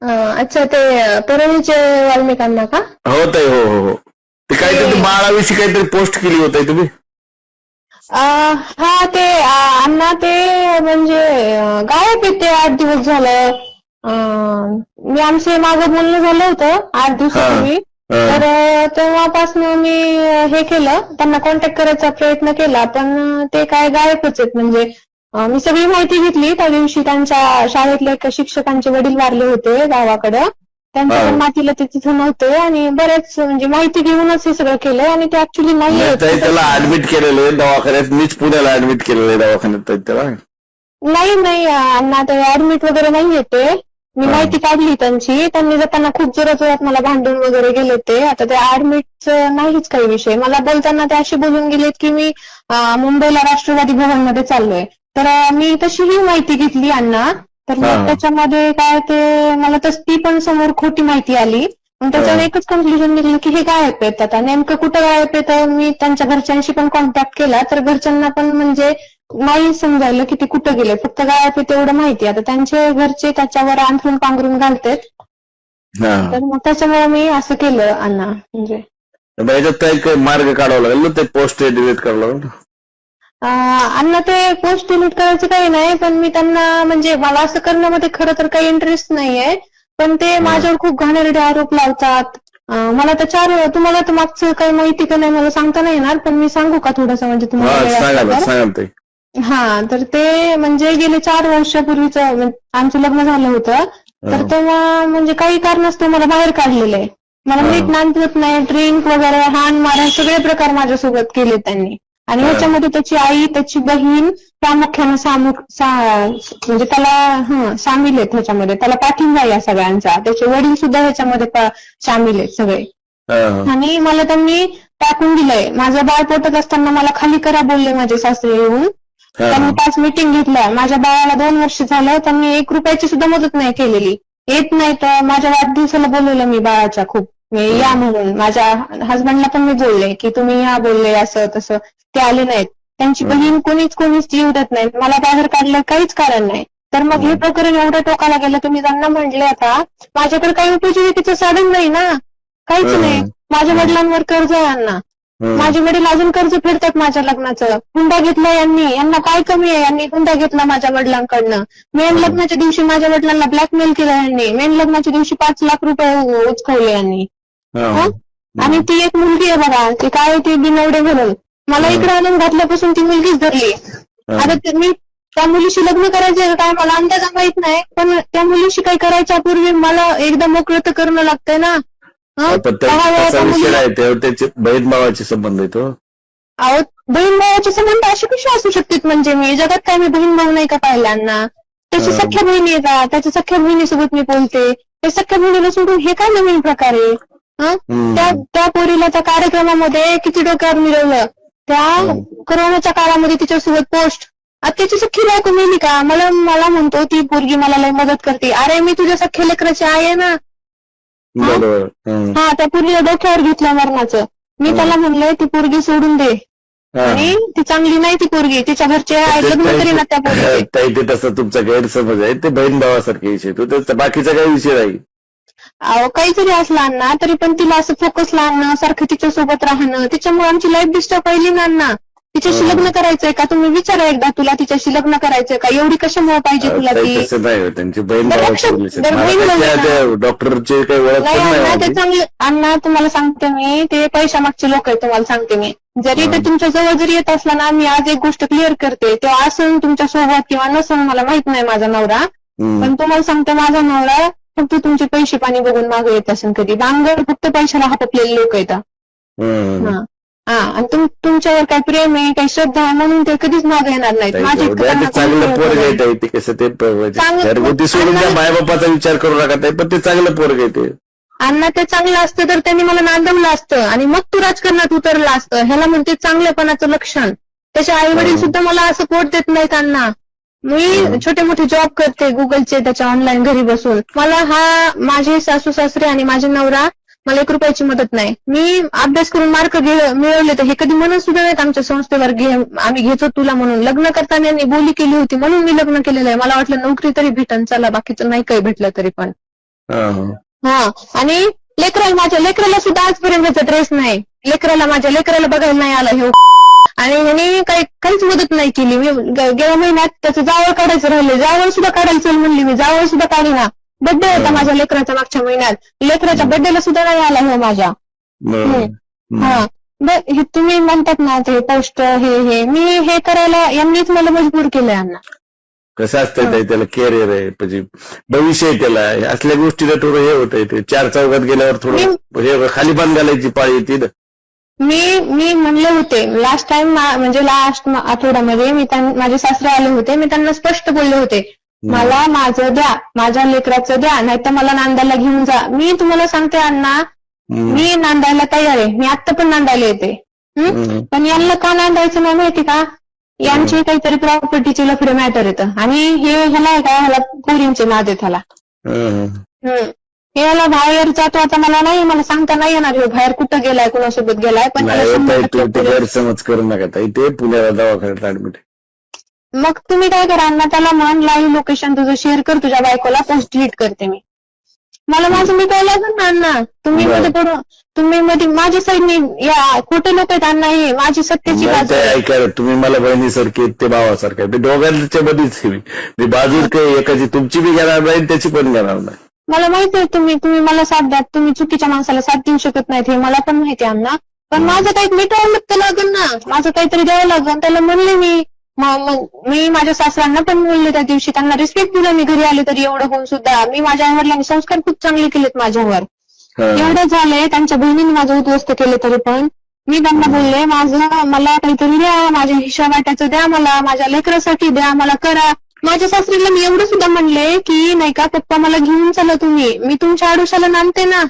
अच्छा, ते परळीचे वाल्मिकांना का? हो ताई, हो हो हो. ते काहीतरी बाळाविषयी काहीतरी पोस्ट केली होती तुम्ही. हा, ते अण्णा ते म्हणजे गायब आहे ते 8 दिवस झालं. मी आमचे मागं बोलणं झालं होतं 8 दिवसापूर्वी. तर तेव्हापासून मी हे केलं, त्यांना कॉन्टॅक्ट करायचा प्रयत्न केला, पण ते काय गायबच आहेत. म्हणजे मी सगळी माहिती घेतली त्या दिवशी. त्यांच्या शाळेतल्या एका शिक्षकांचे वडील वारले होते गावाकडं. त्यांचं पण मातीला ते तिथं नव्हते आणि बरेच म्हणजे माहिती घेऊनच हे सगळं केलं आणि ते ऍक्च्युली नाही. त्याला ऍडमिट केलेलं आहे दवाखान्यात. मीच पुण्याला ऍडमिट केलेलं आहे दवाखान्यात त्याला. नाही अण्णा, ते ऍडमिट वगैरे नाही येते. मी माहिती काढली त्यांची. त्यांनी जाताना खूप जोरात मला भांडून वगैरे गेले ते. आता ते ऍडमिटचं नाहीच काही विषय. मला बोलताना ते असे बोलून गेलेत की मी मुंबईला राष्ट्रवादी भवनमध्ये चाललोय. तर मी तशीही माहिती घेतली अण्णा. तर मग त्याच्यामध्ये काय ते मला ती पण समोर खोटी माहिती आली. मग त्याच्यावर एकच कन्क्लुजन निघलं की हे गायब आहेत. आता नेमकं कुठं गायब आहे, तर मी त्यांच्या घरच्यांशी पण कॉन्टॅक्ट केला, तर घरच्यांना पण म्हणजे नाही समजायला की ते कुठं गेले. फक्त गायब आहे तेवढं माहिती. आता त्यांचे घरचे त्याच्यावर अंथरून पांघरून घालतेत. तर मग त्याच्यामुळे मी असं केलं अण्णा. म्हणजे याच्यात काही मार्ग काढावा लागेल ना, ते पोस्ट डिलीट करावं लागेल. अण्णा, ते पोस्ट डिलीट करायचं काही नाही, पण मी त्यांना म्हणजे मला असं करण्यामध्ये खरं तर काही इंटरेस्ट नाहीये. पण ते माझ्यावर खूप घाणेरडे आरोप लावतात. मला तर तुम्हाला तर मागचं काही माहिती का नाही मला सांगता नाही येणार, पण मी सांगू का थोडंसं म्हणजे तुम्हाला? हा, तर ते म्हणजे गेले 4 वर्षापूर्वीचं आमचं लग्न झालं होतं. तर तेव्हा म्हणजे काही कारणास्तव मला बाहेर काढलेलं आहे. मला नीट नांदवत नाही, ड्रिंक वगैरे, हाण मारा सगळे प्रकार माझ्यासोबत केले त्यांनी. आणि ह्याच्यामध्ये त्याची आई, त्याची बहीण प्रामुख्याने म्हणजे त्याला सामील आहेत ह्याच्यामध्ये. त्याला पाठिंबा आहे या सगळ्यांचा. त्याचे वडील सुद्धा ह्याच्यामध्ये सामील आहेत सगळे. आणि मला त्यांनी टाकून दिलंय. माझं बाळ पोटात असताना मला खाली करा बोलले माझे सासरे येऊन. त्यांनी 5 मीटिंग घेतल्या. माझ्या बाळाला 2 वर्ष झालं. त्यांनी 1 रुपयाची सुद्धा मदत नाही केलेली. येत नाही तर माझ्या वाढदिवसाला बोलवलं मी बाळाच्या खूप. मी या म्हणून माझ्या हसबंडला पण मी बोलले की तुम्ही या बोलले असं तसं. ते आले नाहीत. त्यांची बहीण कोणीच जीव देत नाही. मला बाहेर काढलं काहीच कारण नाही. तर मग हे प्रकरण एवढं टोकाला गेलं. तुम्ही त्यांना म्हटले आता माझ्याकडे काही उपजीविकेचं साधन नाही ना, काहीच नाही. माझ्या वडिलांवर कर्ज आहे अण्णा. माझे वडील अजून कर्ज फेडतात माझ्या लग्नाचं. हुंडा घेतला यांना काय कमी आहे? यांनी हुंडा घेतला माझ्या वडिलांकडनं. मेन लग्नाच्या दिवशी माझ्या वडिलांना ब्लॅकमेल केलं यांनी. मेन लग्नाच्या दिवशी 5 लाख रुपये उचकवले यांनी. आणि ती एक मुलगी आहे बघा, ती काय ती बिनवडे म्हणून मला इकडे आणून घातल्यापासून ती मुलगीच धरली. आता मी त्या मुलीशी लग्न करायचे काय मला अंदाजा माहित नाही, पण त्या मुलीशी काही करायच्या पूर्वी मला एकदा मोकळं तर करणं लागतंय ना. त्याचे बहीण भावाचे संबंध आहेत. अहो, बहीण भावाचे संबंध असे कसे असू शकतात? म्हणजे मी जगात काय मी बहीण भाऊ नाही का पाहिल्यांना? त्याची सख्या बहिणी येतात, त्याच्या सख्या बहिणीसोबत मी बोलते. त्या सख्या बहिणीला सोडून हे काय नवीन प्रकार आहे? त्या पोरीला त्या कार्यक्रमामध्ये किती डोक्यावर मिळवलं. त्या कोरोनाच्या काळामध्ये तिच्यासोबत पोस्ट. आता त्याची सख्खी बायको मिळली का? मला म्हणतो ती पोरगी मला लय मदत करते. अरे मी तुझ्या सख्या लेकराची आई आहे ना. त्या पोरीला डोक्यावर घेतलं मरणाचं. मी त्याला म्हणलंय ती पोरगी सोडून दे. आणि ती चांगली नाही ती पोरगी. तिच्या घरचे लग्न तरी ना त्या पोरगी. तसं तुमचा गैरसमज आहे. ते बहीण भावासारखे विषय. तो बाकीचा काही विषय नाही. अहो, काही जरी असला अण्णा तरी पण तिला असं फोकसला आणणं, सारखं तिच्यासोबत राहणं, त्याच्यामुळे आमची लाईफ डिस्टर्ब पहिली ना अण्णा. तिच्याशी लग्न करायचंय का? तुम्ही विचारा एकदा, तुला तिच्याशी लग्न करायचंय का? एवढी कशामुळे पाहिजे तुला ती? त्यांची बहीण डॉक्टरचे काही ओळख ते चांगले अण्णा. तुम्हाला सांगते मी, ते पैशामागचे लोक आहेत. तुम्हाला सांगते मी, जरी ते तुमच्या जवळ जरी येत असला ना, मी आज एक गोष्ट क्लिअर करते. तो असून तुमच्या सोबत किंवा नसून मला माहित नाही माझा नवरा, पण तुम्हाला सांगते माझा नवरा फक्त तुमचे पैसे पाणी बघून मागे येत असेल कधी. बांगर फक्त पैशाला हापपलेले लोक येतात. आणि तुमच्यावर काही प्रेम आहे, काही श्रद्धा आहे म्हणून ते कधीच मागे येणार नाहीत. चांगलं पोरग येते ते कसं ते घरगुती सोडून त्या मायबापाचा विचार करू नका, पण ते चांगलं पोरग येते. अण्णा, ते चांगलं असतं तर त्यांनी मला नांदवलं असतं आणि मग तू राजकारणात उतरलं असतं. ह्याला म्हणते चांगलेपणाचं लक्षण. त्याचे आई वडील सुद्धा मला सपोर्ट देत नाहीत अण्णा. मी छोटे मोठे जॉब करते गुगलचे, त्याच्या ऑनलाईन घरी बसून. मला माझे सासू सासरे आणि माझे नवरा मला 1 रुपयाची मदत नाही. मी अभ्यास करून मार्क मिळवले तर हे कधी म्हणत सुद्धा नाहीत आमच्या संस्थेवर आम्ही घेतो तुला म्हणून. लग्न करताना यांनी बोली केली होती म्हणून मी लग्न केलेलं आहे. मला वाटलं नोकरी तरी भेटन, चला बाकीचं नाही काही भेटलं तरी पण. हा आणि माझ्या लेकराला सुद्धा आजपर्यंत ड्रेस नाही, माझ्या लेकराला बघायला नाही आलं हे आणि ह्याने काहीच मदत नाही केली. मी गेल्या महिन्यात त्याचं जावळ काढायचं राहिले, जावळ सुद्धा काढायचं म्हणली मी, जावळ सुद्धा काढीना. बर्थडे होता माझ्या लेकराचा मागच्या महिन्यात, लेकराच्या बर्थडेला सुद्धा नाही आला हे माझ्या. हा हे तुम्ही म्हणतात ना ते पोस्ट हे मी हे करायला यांनीच मला मजबूर केलंय अण्णा. कसं असतंय त्याला कॅरियर आहे, म्हणजे भविष्य आहे त्याला, असल्या गोष्टीला थोडं हे होतंय. ते 4 चौघात गेल्यावर थोडं हे खाली बांध घालायची पाळी येते ना. मी म्हणले होते लास्ट टाइम, म्हणजे लास्ट आठवड्यामध्ये माझे सासरे आले होते, मी त्यांना स्पष्ट बोलले होते मला माझं द्या, माझ्या लेकराचं द्या, नाहीतर मला नांदायला घेऊन जा. मी तुम्हाला सांगते अण्णा, मी नांदायला तयार आहे, मी आत्ता पण नांदायला येते. पण यांना का नांदायचं नाही माहिती का, यांची काहीतरी प्रॉपर्टीचे लफडे मॅटर येतं आणि ह्याला पोरींचे नाद आहेत ह्याला. याला बाहेर जातो आता, मला सांगता नाही येणार हे बाहेर कुठं गेलाय, कुणासोबत गेलाय. पण गैरसमज करू नका ताई, ते पुण्याला दवाखान्यात ऍडमिट. मग तुम्ही काय करा अण्णा, त्याला म्हण लाईव्ह लोकेशन तुझं शेअर कर तुझ्या बायकोला, पोस्ट डिलीट करते मी. मला माझं मिटवायला लागेल ना अण्णा. तुम्ही मध्ये माझ्या साईडने या खोटे लोक आहेत अण्णा, हे माझी सत्याची बाजू. ऐका, तुम्ही मला बहिणीसारखे ते भावासारखे, ते दोघांच्या मध्येच मी बाजू एकाची तुमची बी घेणार नाही, त्याची पण घेणार नाही. मला माहिती आहे तुम्ही मला साथ द्या, तुम्ही चुकीच्या माणसाला साथ देऊ शकत नाहीत हे मला पण माहिती आहे अण्णा. पण माझं काही मिटवायला लागेल ना, माझं काहीतरी द्यावं लागेल. त्याला म्हणले मी माझ्या सासऱ्यांना पण बोलले त्या दिवशी, त्यांना रिस्पेक्ट दिलं मी घरी आले तरी. एवढं होऊन सुद्धा मी माझ्या आईवडिलांनी संस्कार खूप चांगले केलेत माझ्यावर. एवढं झालंय, त्यांच्या बहिणीने माझं उद्ध्वस्त केले तरी पण मी त्यांना बोलले मला काहीतरी द्या, माझ्या हिशा वाट्याचं द्या, मला माझ्या लेकरासाठी द्या, मला करा. माझ्या सासरीला मी एवढं सुद्धा म्हणले की नाही का पप्पा मला घेऊन चला तुम्ही, मी तुमच्या आडोशाला नांदते ना.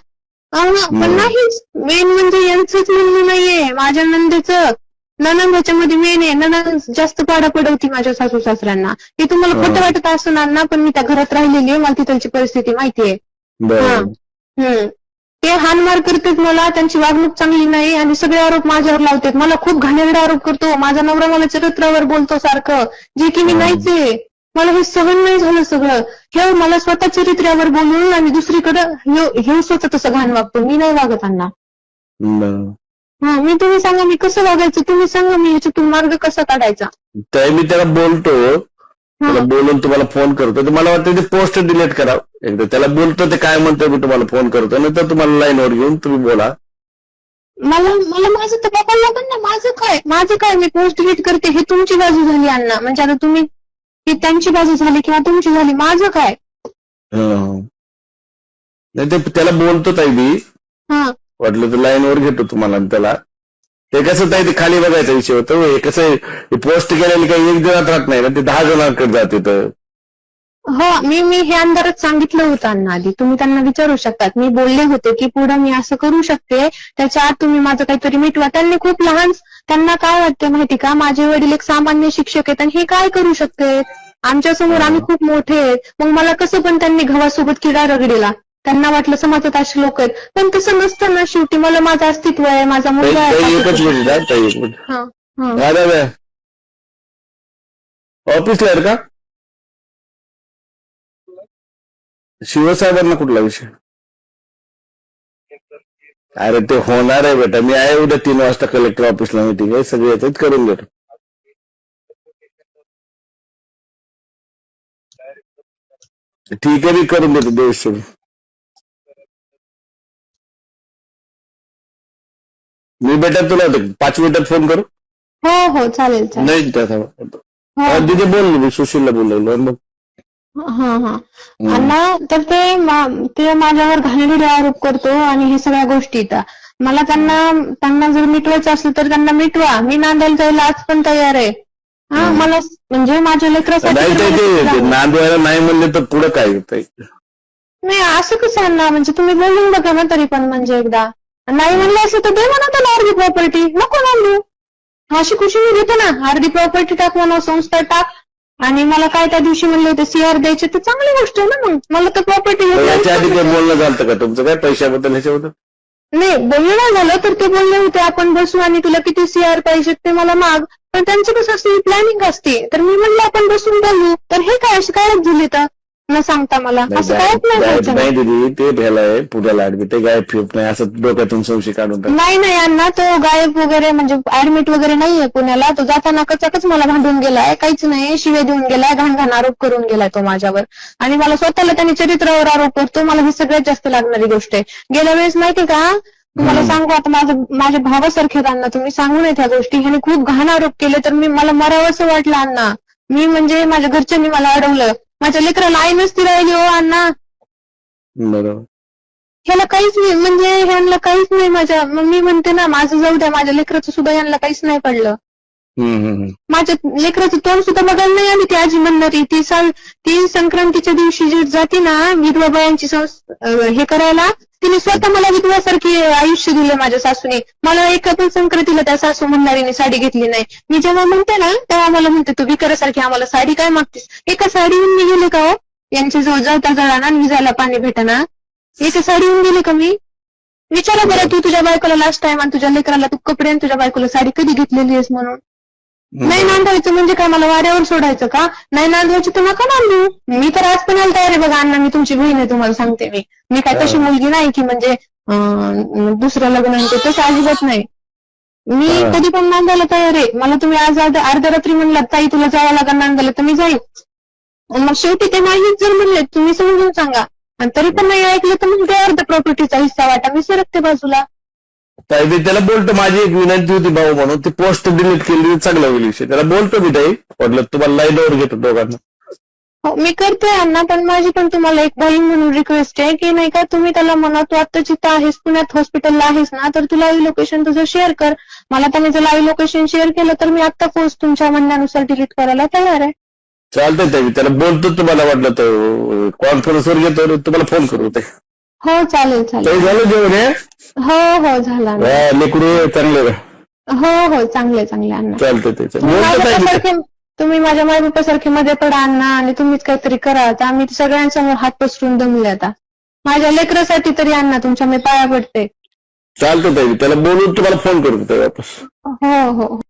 पण नाहीच, मेन म्हणजे यांचंच म्हणणं नाहीये, माझ्या नंदेचं. ननंद ह्याच्यामध्ये मेन आहे, ननंद जास्त पाडा पडवती माझ्या सासू सासऱ्यांना. हे तुम्हाला खोटं वाटत असणार ना, पण मी त्या घरात राहिलेली आहे, मला तिथलची परिस्थिती माहितीये. ते हानमार करतात मला, त्यांची वागणूक चांगली नाही आणि सगळे आरोप माझ्यावर लावतात. मला खूप घाणेरडे आरोप करतो, माझा नवरा मला चरित्रावर बोलतो सारखं, जे की मी नाहीच आहे. मला हे सहन नाही झालं सगळं. हे मला स्वतः चरित्र्यावर बोलून आणि दुसरीकडं हे स्वतः तसं घाण वागतो, मी नाही वागत अण्णा. मी तुम्ही सांगा मी कसं वागायचं, तुम्ही सांगा मी ह्याच्यातून मार्ग कसा काढायचा. तर मी त्याला बोलतो, बोलून तुम्हाला फोन करतो. मला वाटतं ते पोस्ट डिलीट करा एकदा. त्याला बोलतो ते काय म्हणतो मी तुम्हाला फोन करतो, नंतर तुम्हाला लाईनवर घेऊन तुम्ही बोला. मला माझं तर बघायला लागेल ना, माझं काय मी पोस्ट डिलीट करते, हे तुमची बाजू झाली अण्णा. म्हणजे आता तुम्ही ही त्यांची बाजू झाली किंवा तुमची झाली, माझं काय. नाही ते त्याला बोलतो ताई मी, वाटलं तर लाईनवर घेतो तुम्हाला. त्याला ते कसं ताई ते खाली बघायचा विषय होतो. हे कसं पोस्ट केलेली काही 1 जणात राहत नाही ना, ते 10 जणांकडे जाते. तर मी हे अंधारात सांगितलं होतं अण्णा आधी, तुम्ही त्यांना विचारू शकतात. मी बोलले होते की पुढे मी असं करू शकते, त्याच्या आत तुम्ही माझं काहीतरी मिटवा. त्यांनी खूप लहान, त्यांना काय वाटतं माहिती का, माझे वडील एक सामान्य शिक्षक आहेत आणि हे काय करू शकते, आमच्या समोर आम्ही खूप मोठे आहेत. मग मला कसं पण त्यांनी गव्हासोबत किडा रगडीला. त्यांना वाटलं समाजात असे लोक आहेत, पण तसं नसतं ना. शेवटी मला माझं अस्तित्व आहे, माझा मुलगा आहे. ऑफिसला आहे का शिवसाहेबांना कुठला विषय? अरे ते होणार आहे बेटा, मी आहे उद्या 3 वाजता कलेक्टर ऑफिसला मीटिंग आहे, सगळे येतात, करून घेतो. ठीक आहे, मी करून देतो देश. मी बेटा तुला 5 मिनिटात फोन करू? हो चालेल. नाही तिथे बोललो मी, सुशीलला बोललो मग. अण्णा तर ते माझ्यावर घाणेरडे आरोप करतो आणि हे सगळ्या गोष्टी. मला त्यांना जर मिटवायचं असलं तर त्यांना मिटवा, मी नांदायला जायला आज पण तयार आहे. मला म्हणजे माझ्या लेकरासाठी नांदवायला नाही म्हणले तर पुढे काय होत नाही, असं कसं अण्णा, म्हणजे तुम्ही बोलून बघा ना तरी पण. म्हणजे एकदा नाही म्हणलं असं तर दे म्हणा त्याला अर्धी प्रॉपर्टी, नको नांदू, अशी खुशी मी घेतो ना. अर्धी प्रॉपर्टी टाक म्हणा, संस्था टाक. आणि मला काय त्या दिवशी म्हणले होते CR द्यायचे, तर चांगली गोष्ट आहे ना. मग मला तर प्रॉपर्टी बोलणं झालं का तुमचं काय पैशाबद्दल ह्याच्याबद्दल? नाही, बोलणं नाही झालं, तर ते बोलले होते आपण बसू आणि तुला किती CR पाहिजे ते मला माग. पण त्यांचं कसं असते, प्लॅनिंग असते. तर मी म्हणलं आपण बसून बोलू, तर हे काय अशी काय झाली तर न सांगता मला नाही असं काहीच नाही गायब व्हायचं. नाही दिदी, ते भ्यालाय पुण्याला ऍडमिट, ते गायब फिरत नाही, असं डोक्यातून संशय काढून टाक. नाही अण्णा, तो गायब वगैरे म्हणजे ऍडमिट वगैरे नाहीये पुण्याला. तो जाताना कचाकच मला भांडून गेलाय, काहीच नाही, शिव्या देऊन गेलाय, घाण आरोप करून गेलाय तो माझ्यावर. आणि मला स्वतःला त्याने चरित्रावर आरोप करतो. मला ही सगळ्यात जास्त लागणारी गोष्ट आहे. गेल्या वेळेस माहिती का तुम्हाला सांगू, आता माझ्या भावासारखे अण्णा तुम्ही, सांगू नये त्या गोष्टी. ह्याने खूप घाण आरोप केले, तर मला मरावंसं वाटलं अण्णा. मी म्हणजे माझ्या घरच्यांनी मला अडवलं, माझ्या लेकराला आई नसती राहिली हो अण्णा. बरोबर. ह्याला काहीच नाही, म्हणजे ह्यांना काहीच नाही माझ्या. मग मी म्हणते ना, माझं जाऊ द्या, माझ्या लेकराचं सुद्धा ह्यांना काहीच नाही पडलं. माझ्या लेकराचं तोंड सुद्धा बघायला नाही आली ती आजी म्हणणारी. ती संक्रांतीच्या दिवशी जे जाते ना विधवा बायांची हे करायला, तिने स्वतः मला विधवासारखी आयुष्य दिलं माझ्या सासूने. मला एका पण संक्रांतीला त्या सासू म्हणणारीने साडी घेतली नाही. मी जेव्हा म्हणते ना तेव्हा मला म्हणते, तू विकारासारखी आम्हाला साडी काय मागतेस? एका साडीहून मी गेले का हो? यांच्याजवळ जाता जळाना आणि विजायला पाणी भेटना, एका साडीहून गेले का मी? विचारा बरं तू तुझ्या बायकोला लास्ट टाइम आणि तुझ्या लेकराला तू कपडे आणि तुझ्या बायकोला साडी कधी घेतलेली आहेस म्हणून. नाही नांदवायचं म्हणजे काय, मला वाऱ्यावर सोडायचं का? नाही नांदवायची तर नका नांदू. मी तर आज पण यायला तयार आहे बघा अण्णा, मी तुमची बहीण आहे, तुम्हाला सांगते. मी काय तशी मुलगी नाही की म्हणजे दुसरं लग्न आणते, तसं अजिबात नाही. मी कधी पण नांदायला तयार आहे. मला तुम्ही आज अर्ध्या रात्री म्हणलात ताई तुला जावं लागेल नांदायला, तर मी जाईल. मग शेवटी ते नाहीच जर म्हणले, तुम्ही समजून सांगा. आणि तरी पण नाही ऐकलं तर मग ते अर्ध प्रॉपर्टीचा हिस्सा वाटा, मी सरकते बाजूला. ताई त्याला बोलतो, माझी एक विनंती होती भाऊ म्हणून, ती पोस्ट डिलीट केली, चांगला होईल विषय. त्याला बोलतो मी ताई, म्हटलं तुम्हाला लाईनवर घेतो दोघांना. हो मी करते अण्णा, पण माझी पण तुम्हाला एक बहीण म्हणून रिक्वेस्ट आहे की नाही का, तुम्ही त्याला म्हणा तू आता जिथं आहेस पुण्यात हॉस्पिटलला आहेस ना, तर तू लाईव्ह लोकेशन तुझं शेअर कर. मला त्याने जर लाईव्ह लोकेशन शेअर केलं तर मी आत्ता पोस्ट तुमच्या म्हणण्यानुसार डिलीट करायला तयार आहे. चालतंय ताई, त्याला बोलतो, तुम्हाला वाटलं तर कॉन्फरन्सवर घेतो, तुम्हाला फोन करू ते. हो चालेल चालेल. झालं जेवण? हो झालं. लेकरू चांगले? हो चांगले अण्णा. चालतंय. तुम्ही माझ्या मायबापासारखे मध्ये पडा अण्णा, आणि तुम्हीच काहीतरी करा. आता आम्ही सगळ्यांसमोर हात पसरून दमले. आता माझ्या लेकरासाठी तरी अण्णा तुमच्या मी पाया पडते. चालतं ताई, त्याला बोलून तुम्हाला फोन करू वापस. हो